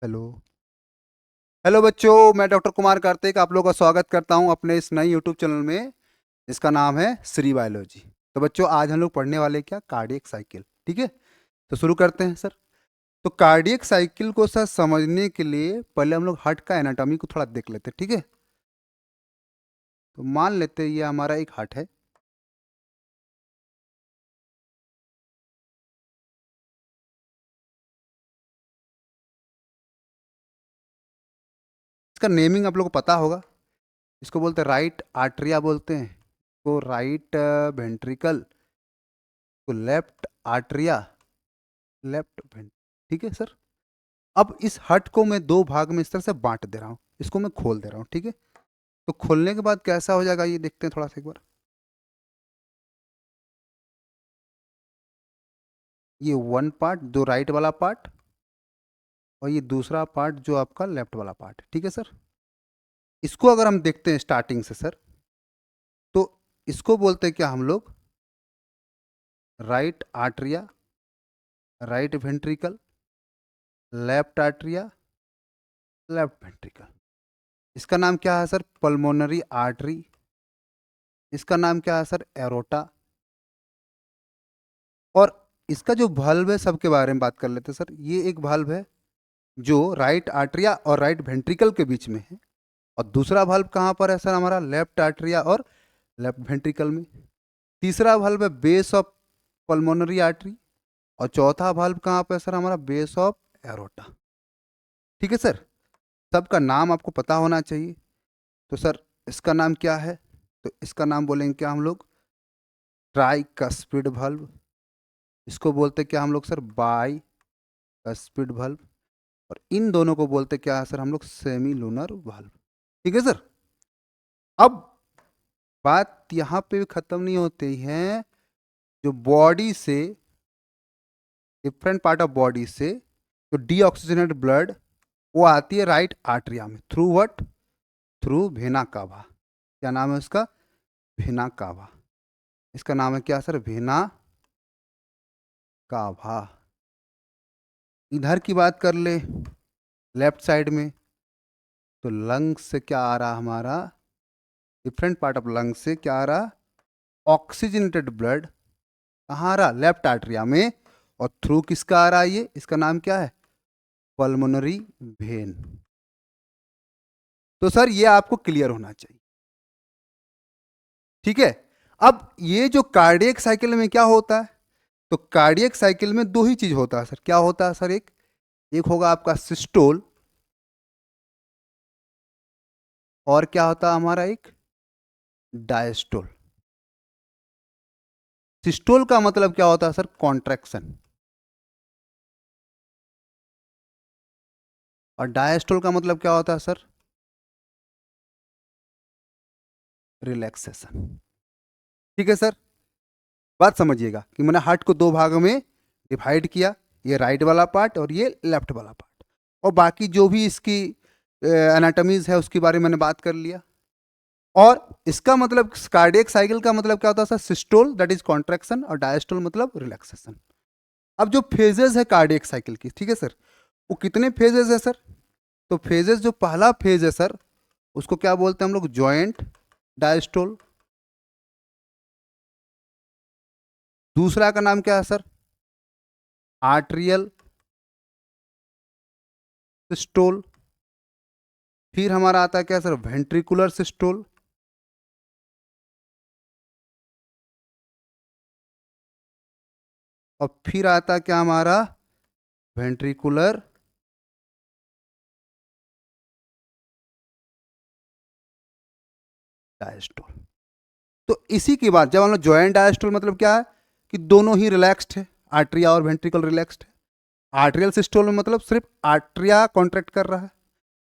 Hello. Hello बच्चों, मैं doctor Kumar Kartik आप लोगों का स्वागत करता हूं अपने इस नई यूट्यूब चैनल में जिसका नाम है श्री बायोलॉजी। तो बच्चों, आज हम लोग पढ़ने वाले हैं क्या, कार्डियक साइकिल। ठीक है, तो शुरू करते हैं सर। तो कार्डियक साइकिल को सर समझने के लिए पहले हम लोग हार्ट का एनाटॉमी को थोड़ा देख लेते हैं। ठीक है, तो मान लेते हैं ये हमारा एक हार्ट है। इसका नेमिंग आप लोग को पता होगा। इसको बोलते हैं राइट आर्टरिया, बोलते हैं तो राइट वेंट्रिकल, तो लेफ्ट आर्टरिया, लेफ्ट वेंट। ठीक है सर। अब इस हट को मैं दो भाग में इस तरह से बांट दे रहा हूँ, इसको मैं खोल दे रहा हूँ। ठीक है, तो खोलने के बाद कैसा हो जाएगा ये देखते हैं थोड़ा सा एक बार। ये वन पार्ट जो राइट वाला पार्ट, और ये दूसरा पार्ट जो आपका लेफ्ट वाला पार्ट है। ठीक है सर। इसको अगर हम देखते हैं स्टार्टिंग से सर, तो इसको बोलते हैं क्या हम लोग, right atria, right ventricle, left atria, left ventricle. इसका नाम क्या है सर, पल्मोनरी आर्टरी। इसका नाम क्या है सर, एरोटा। और इसका जो valve है सबके बारे में बात कर लेते हैं सर। ये एक valve है जो राइट आर्टरिया और राइट वेंट्रिकल के बीच में है, और दूसरा valve कहाँ पर है सर, हमारा लेफ्ट आर्टरिया और लेफ्ट वेंट्रिकल में। तीसरा valve है बेस ऑफ पल्मोनरी आर्टरी, और चौथा valve कहाँ पर है सर, हमारा बेस ऑफ एरोटा। ठीक है सर, सबका नाम आपको पता होना चाहिए। तो सर इसका नाम क्या है, तो इसका नाम बोलेंगे क्या हम लोग, ट्राइकस्पिड valve। इसको बोलते क्या हम लोग सर, बाई कस्पिड valve। और इन दोनों को बोलते क्या है सर, हम लोग सेमी लूनर वाल्व। ठीक है सर। अब बात यहाँ पे भी खत्म नहीं होती है। जो बॉडी से, डिफरेंट पार्ट ऑफ बॉडी से जो डीऑक्सीजनेटेड ब्लड, वो आती है राइट आर्टरिया में, through what, through vena cava. क्या नाम है उसका, वेना कावा। इसका नाम है क्या सर, वेना कावा। इधर की बात कर ले, लेफ्ट साइड में, तो लंग्स से क्या आ रहा हमारा, डिफरेंट पार्ट ऑफ लंग्स से क्या आ रहा, ऑक्सीजनेटेड ब्लड। कहाँ आ रहा, लेफ्ट आर्टरिया में। और थ्रू किसका आ रहा है ये, इसका नाम क्या है, पल्मोनरी वेन। तो सर ये आपको क्लियर होना चाहिए। ठीक है। अब ये जो कार्डियक साइकिल में क्या होता है, तो कार्डियक साइकिल में दो ही चीज होता है सर। क्या होता है सर, एक एक होगा आपका सिस्टोल, और क्या होता है हमारा एक डायस्टोल। सिस्टोल का मतलब क्या होता है सर, कॉन्ट्रैक्शन। और डायस्टोल का मतलब क्या होता है सर, रिलैक्सेशन। ठीक है सर। बात समझिएगा कि मैंने हार्ट को दो भागों में डिवाइड किया, ये राइट वाला पार्ट और ये लेफ्ट वाला पार्ट, और बाकी जो भी इसकी एनाटमीज है उसके बारे में मैंने बात कर लिया। और इसका मतलब कार्डियक साइकिल का मतलब क्या होता है sir, systole that is contraction, और डायस्टोल मतलब रिलैक्सेशन। अब जो फेजेस है कार्डियक साइकिल की, ठीक है सर, वो कितने फेजेस है सर, तो फेजेस जो पहला फेज है सर, उसको क्या बोलते हैं हम लोग, जॉइंट डायस्टोल। दूसरा का नाम क्या है सर, आर्ट्रियल सिस्टोल। फिर हमारा आता है क्या सर, वेंट्रिकुलर सिस्टोल। और फिर आता क्या हमारा, वेंट्रिकुलर डायस्टोल। तो इसी के बाद जब हम लोग जॉइंट डायस्टोल मतलब क्या है, कि दोनों ही रिलैक्स्ड है, आर्ट्रिया और वेंट्रिकल रिलैक्स्ड है। आर्ट्रियल सिस्टोल में मतलब सिर्फ आर्ट्रिया कॉन्ट्रैक्ट कर रहा है,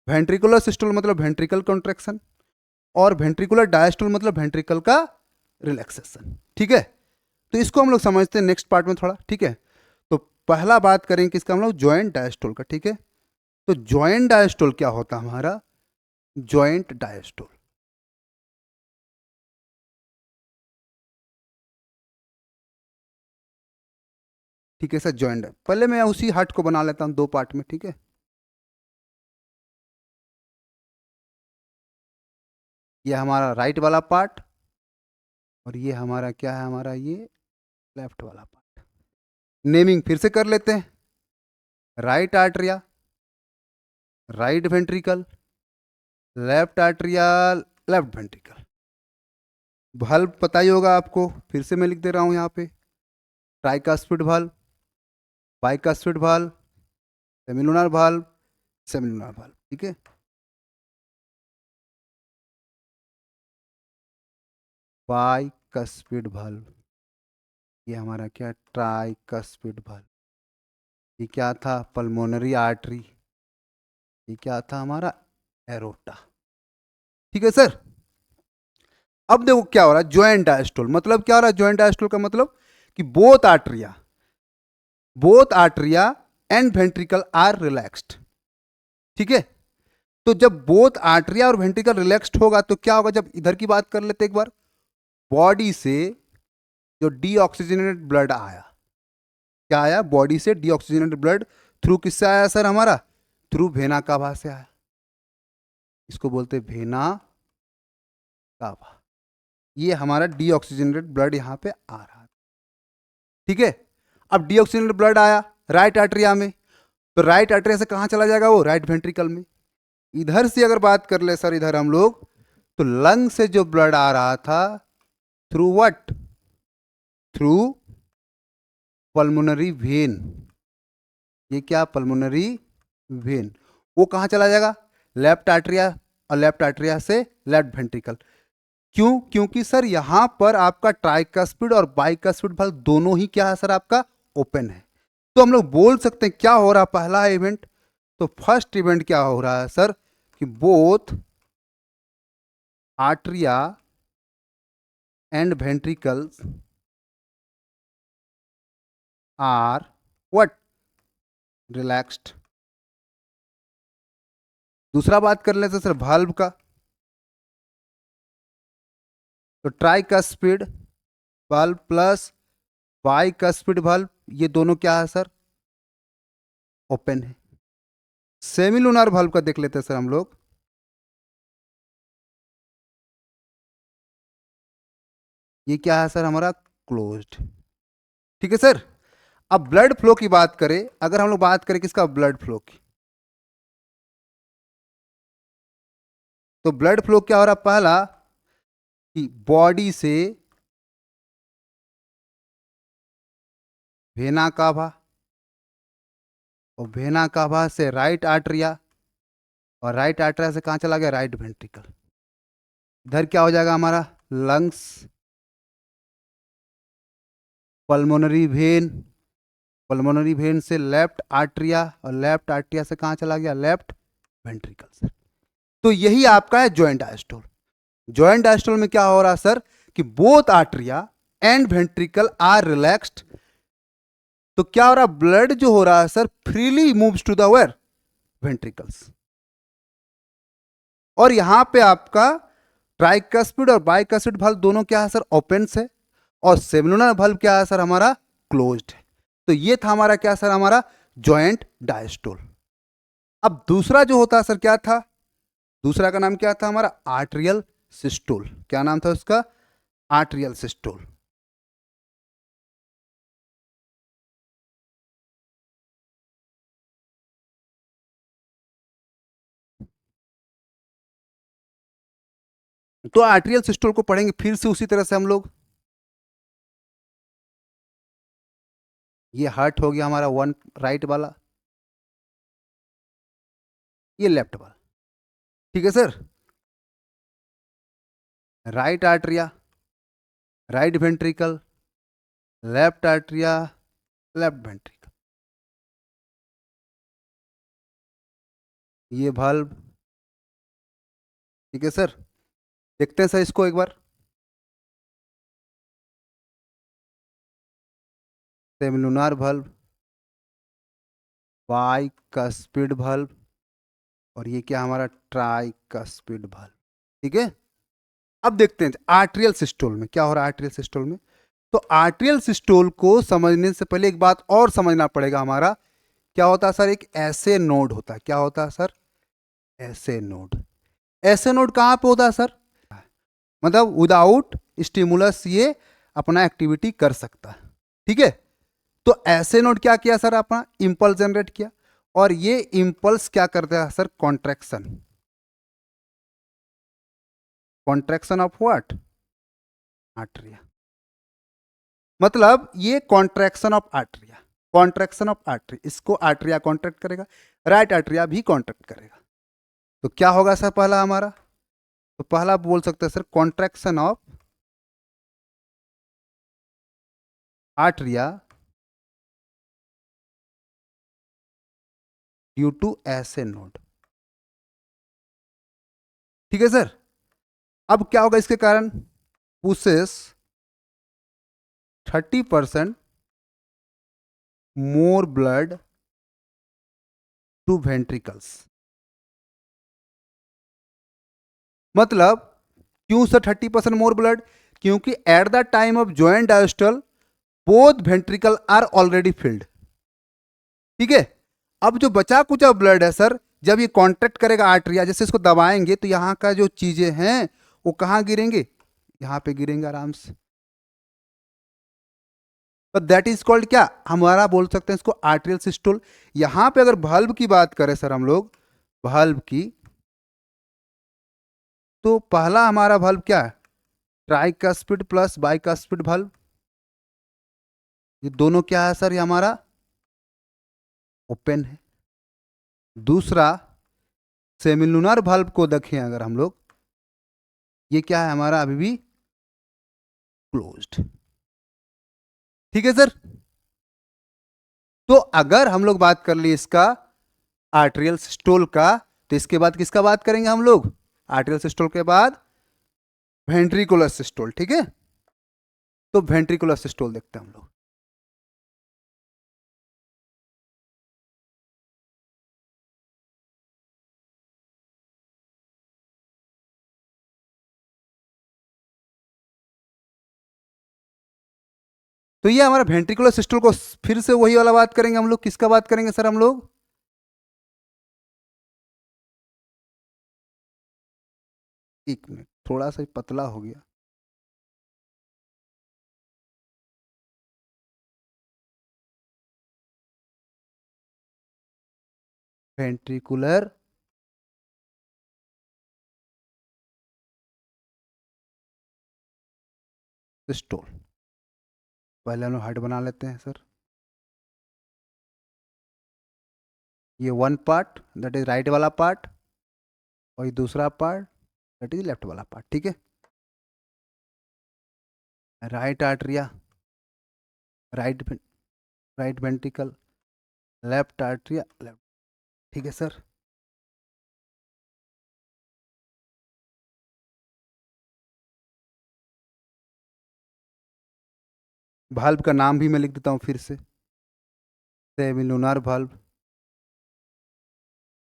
वेंट्रिकुलर सिस्टोल मतलब वेंट्रिकल कॉन्ट्रैक्शन, और वेंट्रिकुलर डायस्टोल मतलब वेंट्रिकल का रिलैक्सेशन। ठीक है, तो इसको हम लोग समझते हैं नेक्स्ट पार्ट में थोड़ा। ठीक है, तो पहला बात करें किसका, हम लोग जॉइंट डायस्टोल का। ठीक है, तो जॉइंट डायस्टोल क्या होता है हमारा, जॉइंट डायस्टोल। ठीक है सर, जॉइंट, पहले मैं उसी हार्ट को बना लेता हूँ दो पार्ट में। ठीक है, ये हमारा राइट वाला पार्ट और ये हमारा क्या है, हमारा ये लेफ्ट वाला पार्ट। नेमिंग फिर से कर लेते हैं। Right atria, right ventricle, left atria, left ventricle. valve पता ही होगा आपको, फिर से मैं लिख दे रहा हूं यहाँ पे। Tricuspid valve, bicuspid valve, semilunar valve, semilunar valve, ठीक है। बाइकास्पिड valve, ये हमारा क्या, ट्राइकास्पिड valve। ये क्या था, पल्मोनरी आर्टरी। ये क्या था, हमारा एरोटा, ठीक है सर। अब देखो क्या हो रहा है, ज्वाइंट डायस्टोल। मतलब क्या हो रहा है ज्वाइंट डायस्टोल का मतलब, कि both atria and ventricle are relaxed, ठीक है। तो जब बोथ आर्टरिया और वेंट्रिकल रिलैक्स्ड होगा तो क्या होगा, जब इधर की बात कर लेते एक बार, बॉडी से जो डीऑक्सीजनेटेड ब्लड आया, क्या आया, बॉडी से डीऑक्सीजनेटेड ब्लड थ्रू किससे आया सर, हमारा थ्रू वेना कावा से आया। इसको बोलते वेना कावा। ये हमारा डीऑक्सीजनेटेड ब्लड यहां पे आ रहा है, ठीक है। अब डीऑक्सीजनेटेड ब्लड आया राइट आर्टरिया में, तो राइट आर्टरिया से कहां चला जाएगा वो, राइट वेंट्रिकल में। इधर से अगर बात कर ले सर, इधर हम लोग, तो लंग से जो ब्लड आ रहा था through what, through pulmonary vein. ये क्या, पल्मोनरी वेन, वो कहां चला जाएगा, लेफ्ट आर्टरिया, और लेफ्ट आर्टरिया से लेफ्ट वेंट्रिकल। क्यों, क्योंकि सर यहां पर आपका ट्राइकास्पिड और बाइकास्पिड valve दोनों ही क्या है सर, आपका ओपन है। तो हम लोग बोल सकते हैं क्या हो रहा है, पहला इवेंट, तो फर्स्ट इवेंट क्या हो रहा है सर, कि both atria and ventricles are what, relaxed. दूसरा बात कर लेते सर valve का, तो tricuspid valve plus bicuspid valve, ये दोनों क्या है सर, ओपन है। सेमिलुनर valve का देख लेते हैं सर हम लोग, ये क्या है सर, हमारा क्लोज्ड, ठीक है सर। अब ब्लड फ्लो की बात करें, अगर हम लोग बात करें किसका, ब्लड फ्लो की, तो ब्लड फ्लो क्या हो रहा है, पहला कि बॉडी से वेना कावा, और वेना कावा से राइट आर्टरिया, और राइट आर्टरिया से कहां चला गया, राइट वेंट्रिकल। इधर क्या हो जाएगा हमारा, lungs, pulmonary vein, pulmonary vein से लेफ्ट आर्टरिया, और लेफ्ट आर्टरिया से कहां चला गया, लेफ्ट वेंट्रिकल सर। तो यही आपका है ज्वाइंट डायस्टोल। ज्वाइंट डायस्टोल में क्या हो रहा है सर, कि both atria and ventricle are relaxed. तो क्या हो रहा है, ब्लड जो हो रहा है sir freely moves to the where, ventricles. और यहां पे आपका ट्राइकास्पिड और बाइकास्पिड valve दोनों क्या है सर, ओपन है, और सेमिलुनर valve क्या है सर, हमारा क्लोज्ड है। तो ये था हमारा क्या सर, हमारा ज्वाइंट डायस्टोल। अब दूसरा जो होता है सर, क्या था, दूसरा का नाम क्या था, हमारा आर्टरियल सिस्टोल। क्या नाम था उसका, आर्टरियल सिस्टोल। तो आर्टरियल सिस्टोल को पढ़ेंगे फिर से उसी तरह से हम लोग। ये हार्ट हो गया हमारा वन, राइट वाला, ये लेफ्ट वाला, ठीक है sir. Right atria, right ventricle, left atria, left ventricle, ये valve, ठीक है सर। देखते हैं सर इसको एक बार, सेमिलुनर valve, बाइकास्पिड valve, और ये क्या हमारा ट्राइकास्पिड valve, ठीक है। अब देखते हैं आर्टरियल सिस्टोल में क्या हो रहा है। आर्टरियल सिस्टोल में, तो आर्टरियल सिस्टोल को समझने से पहले एक बात और समझना पड़ेगा हमारा, क्या होता है सर, एक ऐसे नोड होता है। क्या होता है सर, ऐसे नोड। ऐसे नोड कहां पे होता है सर, मतलब विदाउट स्टिमुलस ये अपना एक्टिविटी कर सकता है, ठीक है। तो ऐसे नोड क्या किया सर, अपना इंपल्स जनरेट किया, और ये इंपल्स क्या करता है sir, contraction, contraction of what, atria. मतलब ये contraction of atria, contraction of artery, इसको आर्टरिया कॉन्ट्रैक्ट करेगा, राइट आर्टरिया भी कॉन्ट्रैक्ट करेगा। तो क्या होगा सर पहला हमारा, तो पहला आप बोल सकते हैं sir contraction of atria due to SA node, ठीक है सर। अब क्या होगा इसके कारण, pushes 30% more blood to ventricles. मतलब क्यों सर 30% मोर ब्लड, क्योंकि at the time of joint diastole both ventricle are already filled, ठीक है। अब जो बचा कुचा ब्लड है सर, जब ये कॉन्ट्रैक्ट करेगा आर्टरिया, जैसे इसको दबाएंगे तो यहाँ का जो चीजें हैं वो कहाँ गिरेंगे, यहाँ पे गिरेंगे आराम से। तो दैट इज कॉल्ड क्या, हमारा बोल सकते हैं इसको आर्टेरियल सिस्टोल। यहां पे अगर वाल्व की बात करें सर हम लोग, वाल्व की, तो पहला हमारा वाल्व क्या है, ट्राइकस्पिड प्लस बाइकस्पिड वाल्व। ये दोनों क्या है सर, ये हमारा ओपन है। दूसरा सेमिलुनर वाल्व को देखें अगर हम लोग, ये क्या है हमारा अभी भी क्लोज्ड, ठीक है सर। तो अगर हम लोग बात कर लिए इसका आर्टेरियल सिस्टोल का, तो इसके बाद किसका बात करेंगे हम लोग, आर्टेरियल सिस्टोल के बाद वेंट्रिकुलर सिस्टोल, ठीक है। तो वेंट्रिकुलर सिस्टोल देखते हैं हम लोग। तो ये हमारा वेंट्रिकुलर सिस्टोल को फिर से वही वाला बात करेंगे हम लोग, किसका बात करेंगे सर हम लोग, एक मिनट थोड़ा सा पतला हो गया, वेंट्रिकुलर सिस्टोल। पहले हम लोग हार्ट बना लेते हैं सर, ये one part that is right वाला पार्ट, और ये दूसरा पार्ट दैट इज लेफ्ट वाला पार्ट, ठीक है। Right atria, right right ventricle, left atria left, ठीक है सर। भाल्व का नाम भी मैं लिख देता हूँ फिर से, सेमिलुनर भाल्व,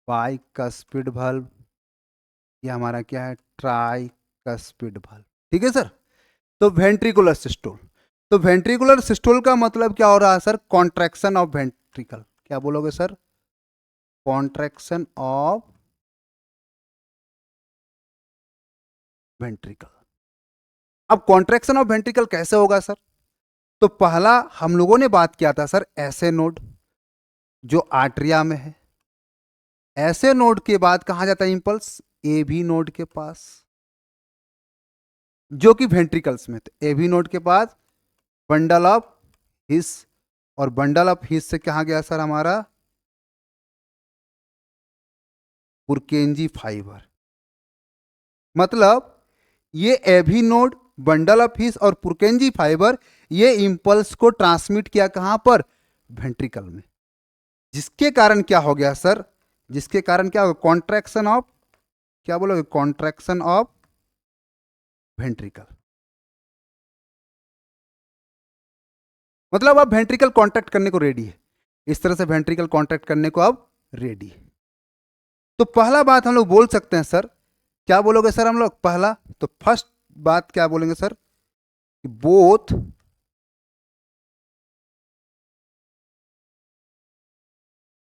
बाइकस्पिड भाल्व, ये हमारा क्या है, ट्राइकस्पिड भाल्व, ठीक है सर। तो वेंट्रिकुलर सिस्टोल, तो वेंट्रिकुलर सिस्टोल का मतलब क्या हो रहा है सर, कॉन्ट्रैक्शन ऑफ वेंट्रिकल, क्या बोलोगे सर, कॉन्ट्रैक्शन ऑफ वेंट्रिकल। अब कॉन्ट्रैक्शन ऑफ वेंट्रिकल कैसे होगा सर, तो पहला हम लोगों ने बात किया था सर ऐसे नोड जो आर्टरिया में है, ऐसे नोड के बाद कहां जाता है इंपल्स, ए बी नोड के पास, जो कि वेंट्रिकल्स में थे। ए बी नोड के पास बंडल ऑफ हिस, और बंडल ऑफ हिस से कहा गया सर हमारा पुरकेंजी फाइबर। मतलब ये एभी नोड, बंडल ऑफ हिस और पुरकेंजी फाइबर, ये इंपल्स को ट्रांसमिट किया कहां पर, वेंट्रिकल में। जिसके कारण क्या हो गया सर, जिसके कारण क्या होगा, कॉन्ट्रैक्शन ऑफ, क्या बोलोगे, कॉन्ट्रैक्शन ऑफ वेंट्रिकल। मतलब अब वेंट्रिकल कॉन्ट्रैक्ट करने को रेडी है, इस तरह से वेंट्रिकल कॉन्ट्रैक्ट करने को अब रेडी है। तो पहला बात हम लोग बोल सकते हैं सर, क्या बोलोगे सर हम लोग पहला, तो फर्स्ट बात क्या बोलेंगे सर, बोथ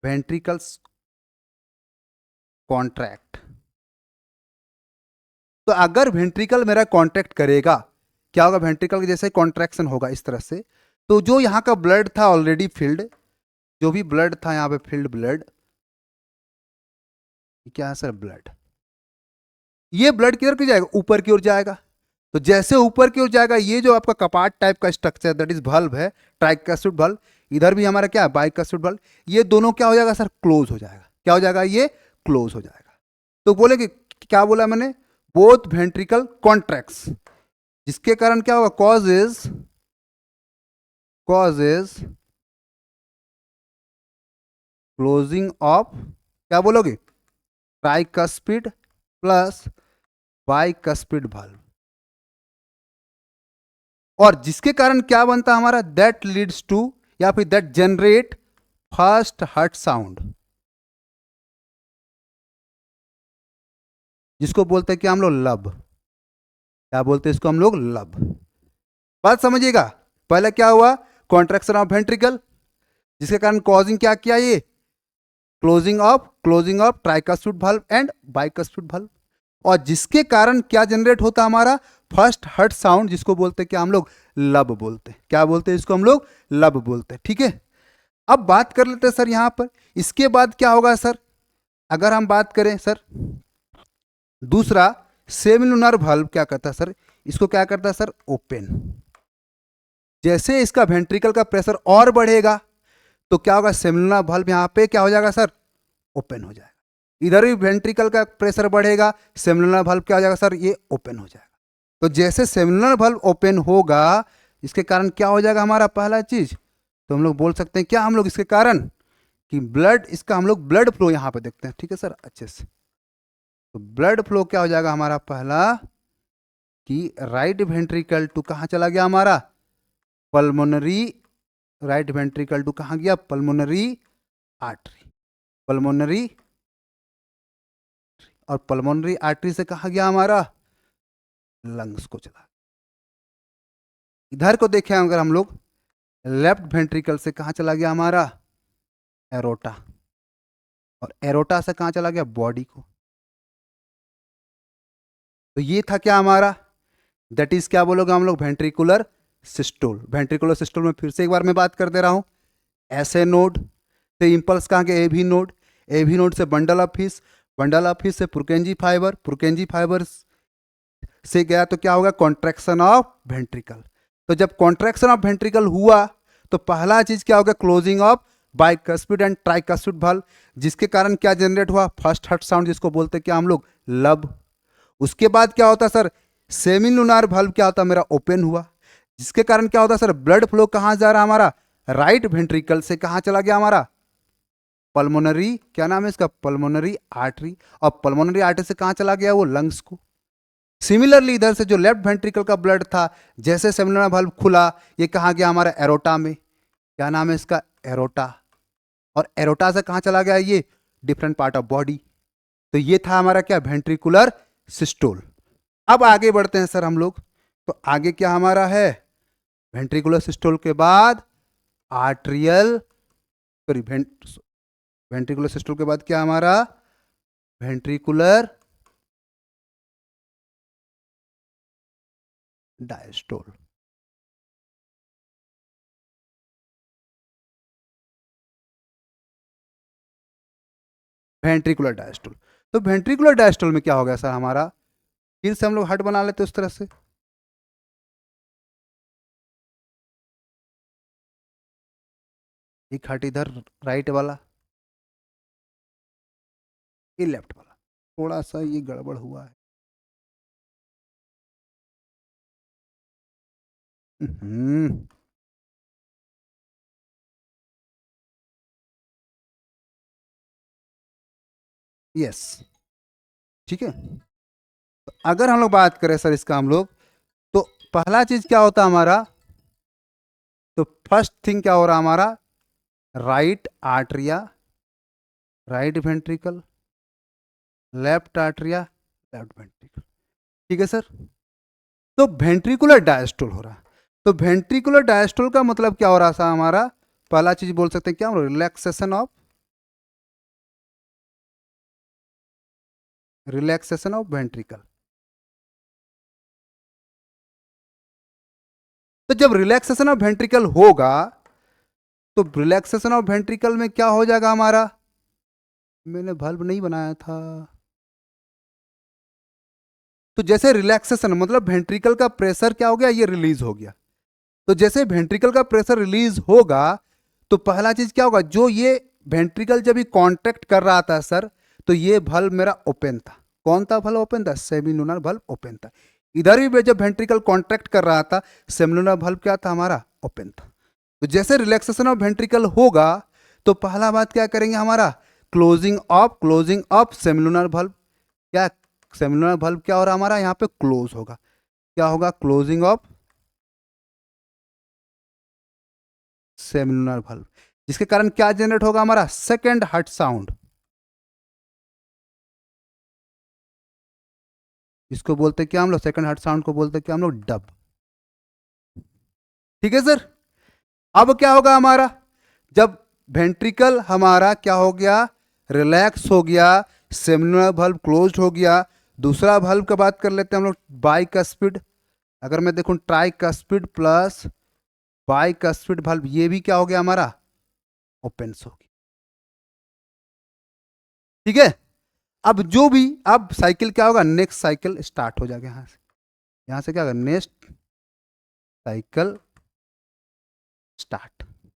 वेंट्रिकल्स कॉन्ट्रैक्ट। तो अगर वेंट्रिकल मेरा कॉन्ट्रैक्ट करेगा, क्या होगा, वेंट्रिकल के जैसे कॉन्ट्रैक्शन होगा इस तरह से, तो जो यहाँ का ब्लड था ऑलरेडी फिल्ड, जो भी ब्लड था यहाँ पे फिल्ड ब्लड, क्या है सर, ब्लड, ये ब्लड किधर की जाएगा, ऊपर की ओर जाएगा। तो जैसे ऊपर की ओर जाएगा, ये जो आपका कपाट टाइप का स्ट्रक्चर दैट इज वल्व है, ट्राइकैस्पिड वल्व, इधर भी हमारा क्या है, बाइकैस्पिड वल्व, ये दोनों क्या हो जाएगा सर, क्लोज हो जाएगा। क्या हो जाएगा, ये क्लोज हो जाएगा। तो बोले कि क्या बोला मैंने, बोथ वेंट्रिकल कॉन्ट्रैक्ट्स, जिसके कारण क्या होगा, कॉज इज क्लोजिंग ऑफ, क्या बोलोगे, ट्राइकस्पिड प्लस बाइकस्पिड वल्व, और जिसके कारण क्या बनता है हमारा, दैट लीड्स टू, या फिर that generate first heart sound, जिसको बोलते हैं कि हम लोग लब, क्या बोलते हैं इसको हम लोग, लब। बात समझिएगा, पहले क्या हुआ, कॉन्ट्रैक्शन ऑफ वेंट्रिकल, जिसके कारण कॉजिंग क्या किया, ये closing of tricuspid valve and bicuspid valve, और जिसके कारण क्या जनरेट होता हमारा, फर्स्ट हार्ट साउंड, जिसको बोलते हैं क्या हम लोग, लब बोलते हैं। क्या बोलते हैं इसको हम लोग, लब बोलते हैं। ठीक है, अब बात कर लेते हैं सर यहाँ पर, इसके बाद क्या होगा सर, अगर हम बात करें सर, दूसरा सेमिलुनर वल्व क्या करता है सर, इसको क्या करता है सर, ओपन। जैसे इसका वेंट्रिकल का प्रेशर और बढ़ेगा, तो क्या होगा, सेमिलुनर वल्व यहाँ पे क्या हो जाएगा सर, ओपन हो जाएगा। इधर भी वेंट्रिकल का प्रेशर बढ़ेगा, सेमिलुनर वल्व क्या हो जाएगा सर, ये ओपन हो जाएगा। तो जैसे सेमिलुनर वल्व ओपन होगा, इसके कारण क्या हो जाएगा हमारा, पहला चीज तो हम लोग बोल सकते हैं क्या, हम लोग इसके कारण कि ब्लड, इसका हम लोग ब्लड फ्लो यहाँ पे देखते हैं। ठीक है सर, अच्छे से, तो ब्लड फ्लो क्या हो जाएगा हमारा, पहला कि राइट वेंट्रिकल टू कहाँ चला गया हमारा, पल्मोनरी, राइट वेंट्रिकल टू कहाँ गया, पल्मोनरी आर्टरी, पल्मोनरी, और पल्मोनरी आर्टरी से कहाँ गया हमारा, लंग्स को चला। इधर को देखें अगर हम लोग, लेफ्ट वेंट्रिकल से कहाँ चला गया हमारा, एरोटा, और एरोटा से कहाँ चला गया, बॉडी को। तो ये था क्या हमारा, दैट इज क्या बोलोगे हम लोग, वेंट्रिकुलर सिस्टोल। वेंट्रिकुलर सिस्टोल में फिर से एक बार मैं बात कर दे रहा हूँ, ऐसे नोड से इंपल्स कहाँ के, एवी नोड, एवी नोड से bundle of fish, bundle of fish से पुरकेंजी फाइबर, पुरकेंजी फाइबर से गया तो क्या होगा, कॉन्ट्रैक्शन ऑफ वेंट्रिकल। तो जब कॉन्ट्रैक्शन ऑफ वेंट्रिकल हुआ, तो पहला चीज क्या होगा, closing of bicuspid and tricuspid valve, जिसके कारण क्या जनरेट हुआ, फर्स्ट हार्ट साउंड, जिसको बोलते हैं क्या हम लोग, लब। उसके बाद क्या होता सर, सेमिलुनार वल्व क्या होता मेरा, ओपन हुआ, जिसके कारण क्या होता सर, ब्लड फ्लो कहाँ जा रहा हमारा, राइट वेंट्रिकल से कहाँ चला गया हमारा, पल्मोनरी, क्या नाम है इसका, पल्मोनरी आर्टरी, और पल्मोनरी आर्टरी से कहाँ चला गया, वो लंग्स को। सिमिलरली इधर से जो लेफ्ट वेंट्रिकल का ब्लड था, जैसे सेमिलुनर वल्व खुला, ये कहाँ गया हमारा, एरोटा में, क्या नाम है इसका, एरोटा, और एरोटा से कहाँ चला गया, ये डिफरेंट पार्ट ऑफ बॉडी। तो ये था हमारा क्या, वेंट्रिकुलर सिस्टोल। अब आगे बढ़ते हैं सर हम लोग, तो आगे क्या हमारा है, वेंट्रिकुलर सिस्टोल के बाद आर्ट्रियल, सॉरी वेंट्रिकुलर सिस्टोल के बाद क्या हमारा, वेंट्रिकुलर डायस्टोल। वेंट्रिकुलर डायस्टोल, तो वेंट्रिकुलर डायस्टोल में क्या हो गया सर हमारा, फिर से हम लोग हट बना लेते उस तरह से, एक हट इधर राइट वाला, ये लेफ्ट वाला, थोड़ा सा ये गड़बड़ हुआ है। हम्म, यस, ठीक है। तो अगर हम लोग बात करें सर इसका हम लोग, तो पहला चीज क्या होता है हमारा, तो फर्स्ट थिंग क्या हो रहा हमारा, right atria, right ventricle, left atria, left ventricle. ठीक है सर, तो वेंट्रिकुलर डायस्टोल हो रहा, तो वेंट्रिकुलर डायस्टोल का मतलब क्या हो रहा था हमारा, पहला चीज बोल सकते हैं क्या, रिलैक्सेशन ऑफ वेंट्रिकल, तो जब रिलैक्सेशन ऑफ वेंट्रिकल होगा तो रिलैक्सेशन ऑफ वेंट्रिकल में क्या हो जाएगा हमारा, मैंने बल्ब नहीं बनाया था, तो जैसे रिलैक्सेशन मतलब वेंट्रिकल का प्रेशर क्या हो गया, ये रिलीज हो गया। तो जैसे वेंट्रिकल का प्रेशर रिलीज होगा तो पहला चीज क्या होगा, जो ये वेंट्रिकल जब ये कॉन्ट्रैक्ट कर रहा था सर, तो ये बल्ब मेरा ओपन था। कौन था बल्ब ओपन था, सेमिलुनर बल्ब ओपन था। इधर भी जब वेंट्रिकल कॉन्ट्रैक्ट कर रहा था, सेमिलुनर बल्ब क्या था हमारा, ओपन था। तो जैसे रिलैक्सेशन ऑफ वेंट्रिकल होगा तो पहला बात क्या करेंगे हमारा, क्लोजिंग ऑफ सेमिलुनर बल्ब। क्या, सेमिलुनर बल्ब क्या हो रहा है हमारा यहाँ पे, क्लोज होगा। क्या होगा, क्लोजिंग ऑफ सेमिलुनर बल्ब, जिसके कारण क्या जनरेट होगा हमारा, सेकंड हार्ट साउंड। इसको बोलते क्या हम लोग, सेकंड हार्ट साउंड को बोलते क्या हम लोग, डब। ठीक है सर। अब क्या होगा हमारा, जब वेंट्रिकल हमारा क्या हो गया, रिलैक्स हो गया, सेमिलुनर बल्ब क्लोज हो गया। दूसरा बल्ब का बात कर लेते हैं हम लोग, बाइकस्पिड। अगर मैं देखूं ट्राइकस्पिड प्लस बाइकस्पिड बल्ब, ये भी क्या हो गया हमारा, ओपन हो गया। ठीक है। अब जो भी, अब साइकिल क्या होगा, नेक्स्ट साइकिल स्टार्ट हो जाएगा यहां से क्या होगा, नेक्स्ट साइकिल स्टार्ट।